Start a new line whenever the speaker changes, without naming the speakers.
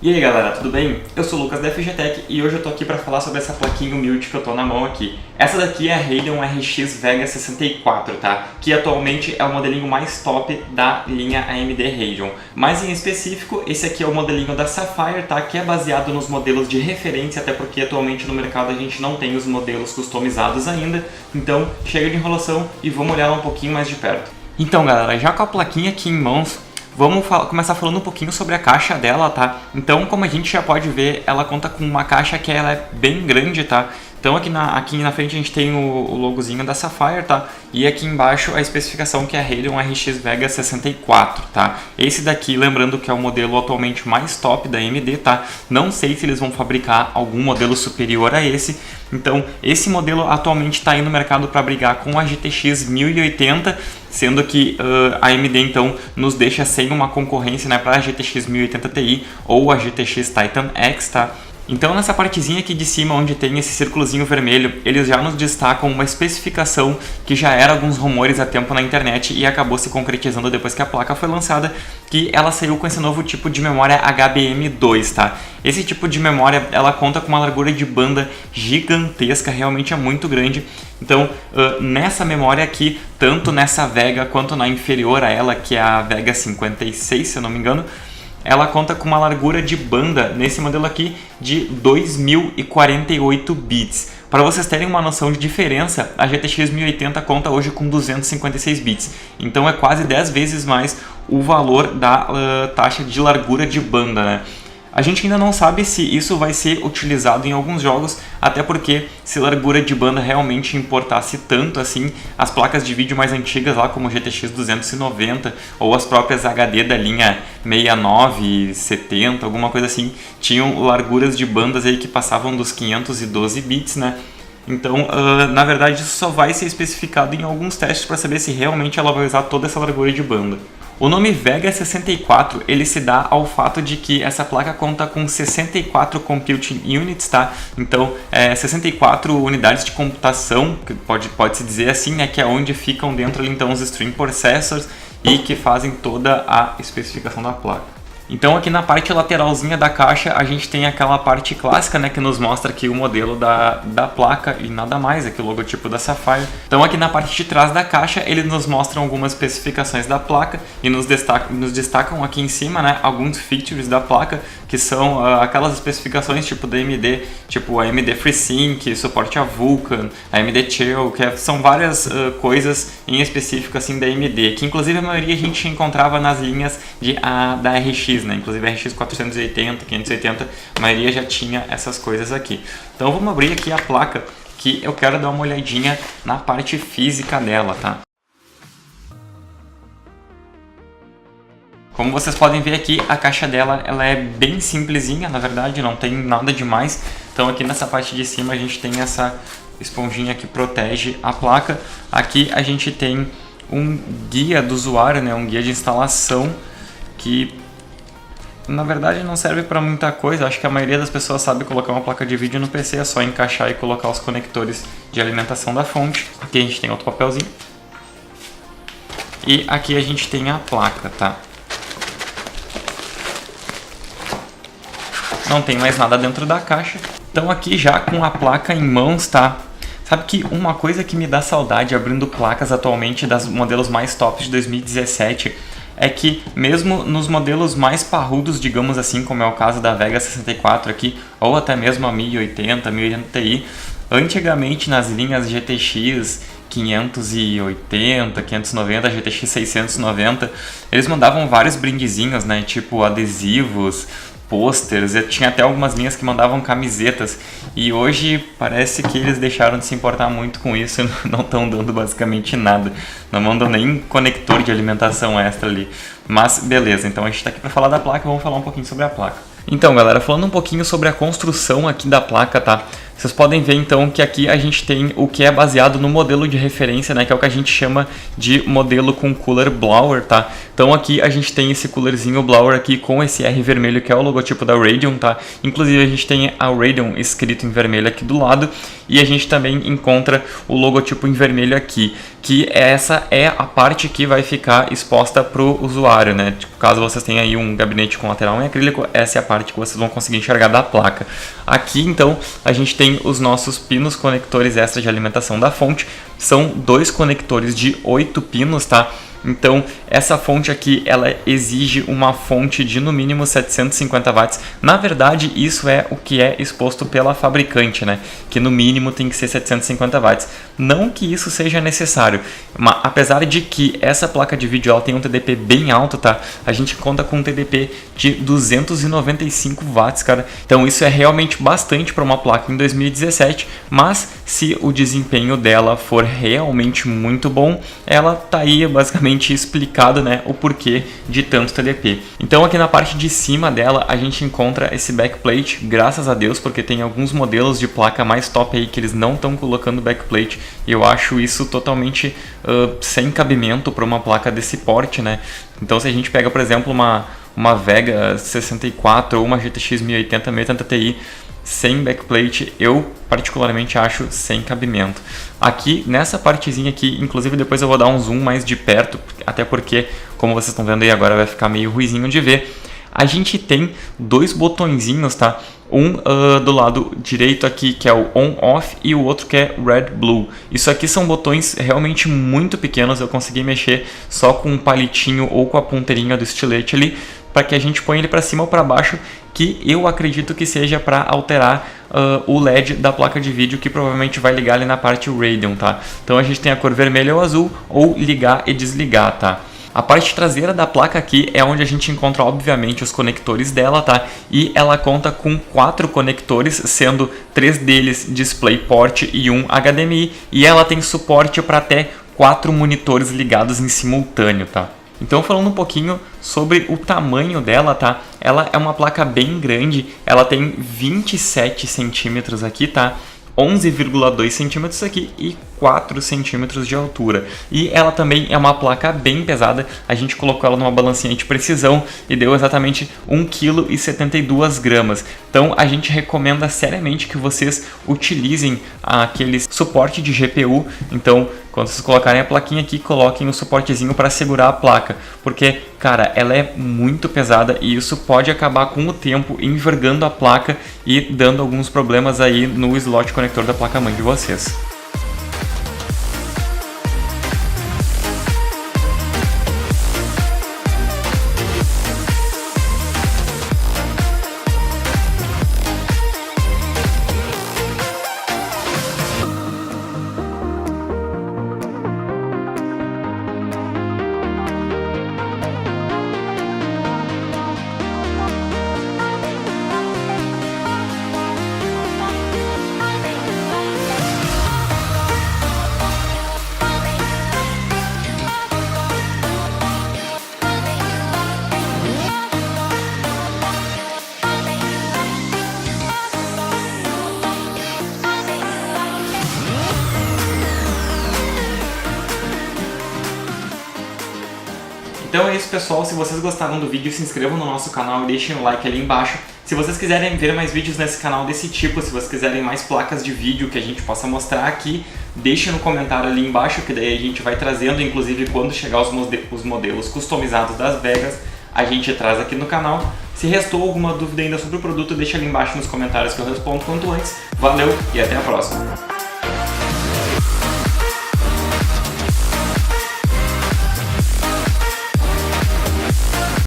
E aí galera, tudo bem? Eu sou o Lucas da FGTech e hoje eu tô aqui para falar sobre essa plaquinha humilde que eu tô na mão aqui. Essa daqui é a Radeon RX Vega 64, tá? Que atualmente é o modelinho mais top da linha AMD Radeon. Mas em específico, esse aqui é o modelinho da Sapphire, tá? Que é baseado nos modelos de referência, até porque atualmente no mercado a gente não tem os modelos customizados ainda. Então chega de enrolação e vamos olhar ela um pouquinho mais de perto. Então galera, já com a plaquinha aqui em mãos, vamos começar falando um pouquinho sobre a caixa dela, tá? Então, como a gente já pode ver, ela conta com uma caixa que ela é bem grande, tá? Então aqui na frente a gente tem o logozinho da Sapphire, tá? E aqui embaixo a especificação que é a Radeon RX Vega 64, tá? Esse daqui, lembrando que é o modelo atualmente mais top da AMD, tá? Não sei se eles vão fabricar algum modelo superior a esse. Então esse modelo atualmente está aí no mercado para brigar com a GTX 1080, sendo que a AMD então nos deixa sem uma concorrência, né, para a GTX 1080 Ti ou a GTX Titan X, tá? Então nessa partezinha aqui de cima, onde tem esse círculozinho vermelho, eles já nos destacam uma especificação que já era alguns rumores há tempo na internet e acabou se concretizando depois que a placa foi lançada, que ela saiu com esse novo tipo de memória HBM2, tá? Esse tipo de memória, ela conta com uma largura de banda gigantesca, realmente é muito grande. Então, nessa memória aqui, tanto nessa Vega quanto na inferior a ela, que é a Vega 56, se eu não me engano, ela conta com uma largura de banda, nesse modelo aqui, de 2048 bits. Para vocês terem uma noção de diferença, a GTX 1080 conta hoje com 256 bits. Então é quase 10 vezes mais o valor da taxa de largura de banda, né? A gente ainda não sabe se isso vai ser utilizado em alguns jogos, até porque se largura de banda realmente importasse tanto assim, as placas de vídeo mais antigas lá como GTX 290 ou as próprias HD da linha 69, 70, alguma coisa assim, tinham larguras de bandas aí que passavam dos 512 bits, né? Então, na verdade, isso só vai ser especificado em alguns testes para saber se realmente ela vai usar toda essa largura de banda. O nome Vega 64 ele se dá ao fato de que essa placa conta com 64 Computing Units, tá? Então, 64 unidades de computação, que pode-se dizer assim, né? Que é onde ficam dentro ali, então, os Stream Processors e que fazem toda a especificação da placa. Então aqui na parte lateralzinha da caixa a gente tem aquela parte clássica, né, que nos mostra aqui o modelo da placa e nada mais, aqui o logotipo da Sapphire. Então aqui na parte de trás da caixa eles nos mostram algumas especificações da placa e nos destacam aqui em cima, né, alguns features da placa, que são aquelas especificações tipo da AMD, tipo a AMD FreeSync, suporte a Vulkan, a AMD Chill, que são várias coisas em específico assim da AMD, que inclusive a maioria a gente encontrava nas linhas da RX, né? Inclusive a RX 480, 580, a maioria já tinha essas coisas aqui. Então vamos abrir aqui a placa, que eu quero dar uma olhadinha na parte física dela, tá? Como vocês podem ver aqui, a caixa dela ela é bem simplesinha, na verdade, não tem nada demais. Então aqui nessa parte de cima a gente tem essa esponjinha que protege a placa. Aqui a gente tem um guia do usuário, né? Um guia de instalação que na verdade não serve para muita coisa. Acho que a maioria das pessoas sabe colocar uma placa de vídeo no PC, é só encaixar e colocar os conectores de alimentação da fonte. Aqui a gente tem outro papelzinho. E aqui a gente tem a placa, tá? Não tem mais nada dentro da caixa. Então aqui já com a placa em mãos, tá? Sabe que uma coisa que me dá saudade abrindo placas atualmente das modelos mais tops de 2017 é que mesmo nos modelos mais parrudos, digamos assim, como é o caso da Vega 64 aqui, ou até mesmo a 1080, 1080 Ti, antigamente nas linhas GTX 580, 590, GTX 690, eles mandavam vários brindezinhos, né, tipo adesivos, posters, tinha até algumas linhas que mandavam camisetas, e hoje parece que eles deixaram de se importar muito com isso e não estão dando basicamente nada, não mandam nem conector de alimentação extra ali. Mas beleza, então a gente está aqui para falar da placa, vamos falar um pouquinho sobre a placa. Então galera, falando um pouquinho sobre a construção aqui da placa, tá? Vocês podem ver então que aqui a gente tem o que é baseado no modelo de referência, né, que é o que a gente chama de modelo com cooler blower, tá? Então aqui a gente tem esse coolerzinho blower aqui com esse R vermelho, que é o logotipo da Radeon, tá? Inclusive a gente tem a Radeon escrito em vermelho aqui do lado, e a gente também encontra o logotipo em vermelho aqui, que essa é a parte que vai ficar exposta para o usuário, né? Tipo, caso vocês tenham aí um gabinete com lateral em acrílico, essa é a parte que vocês vão conseguir enxergar da placa. Aqui então a gente tem os nossos pinos conectores extra de alimentação da fonte, são 2 conectores de 8 pinos, tá? Então essa fonte aqui ela exige uma fonte de no mínimo 750 watts. Na verdade isso é o que é exposto pela fabricante, né? Que no mínimo tem que ser 750 watts. Não que isso seja necessário, mas apesar de que essa placa de vídeo ela tem um TDP bem alto, tá? A gente conta com um TDP de 295 watts, cara. Então isso é realmente bastante para uma placa em 2017, mas se o desempenho dela for realmente muito bom, ela tá aí basicamente explicado, né, o porquê de tanto TDP. Então aqui na parte de cima dela a gente encontra esse backplate, graças a Deus, porque tem alguns modelos de placa mais top aí que eles não estão colocando backplate, e eu acho isso totalmente sem cabimento para uma placa desse porte, né? Então se a gente pega, por exemplo, uma Vega 64 ou uma GTX 1080 Ti sem backplate, eu particularmente acho sem cabimento. Aqui nessa partezinha aqui, inclusive depois eu vou dar um zoom mais de perto, até porque, como vocês estão vendo aí agora, vai ficar meio ruizinho de ver. A gente tem 2 botõezinhos, tá? Um do lado direito aqui, que é o on-off, e o outro que é red-blue. Isso aqui são botões realmente muito pequenos, eu consegui mexer só com um palitinho ou com a ponteirinha do estilete ali, para que a gente ponha ele para cima ou para baixo, que eu acredito que seja para alterar o LED da placa de vídeo, que provavelmente vai ligar ali na parte Radeon, tá? Então a gente tem a cor vermelha ou azul, ou ligar e desligar, tá? A parte traseira da placa aqui é onde a gente encontra, obviamente, os conectores dela, tá? E ela conta com 4 conectores, sendo 3 deles DisplayPort e 1 HDMI, e ela tem suporte para até 4 monitores ligados em simultâneo, tá? Então, falando um pouquinho sobre o tamanho dela, tá? Ela é uma placa bem grande, ela tem 27 centímetros aqui, tá? 11,2 centímetros aqui e 4 centímetros de altura. E ela também é uma placa bem pesada, a gente colocou ela numa balancinha de precisão e deu exatamente 1,72 kg. Então a gente recomenda seriamente que vocês utilizem aquele suporte de GPU. Então quando vocês colocarem a plaquinha aqui, coloquem o suportezinho para segurar a placa, porque, cara, ela é muito pesada e isso pode acabar com o tempo envergando a placa e dando alguns problemas aí no slot conector da placa-mãe de vocês. Então é isso, pessoal, se vocês gostaram do vídeo, se inscrevam no nosso canal e deixem o like ali embaixo. Se vocês quiserem ver mais vídeos nesse canal desse tipo, se vocês quiserem mais placas de vídeo que a gente possa mostrar aqui, deixem no comentário ali embaixo, que daí a gente vai trazendo, inclusive quando chegar os modelos customizados das Vegas, a gente traz aqui no canal. Se restou alguma dúvida ainda sobre o produto, deixa ali embaixo nos comentários que eu respondo quanto antes. Valeu e até a próxima!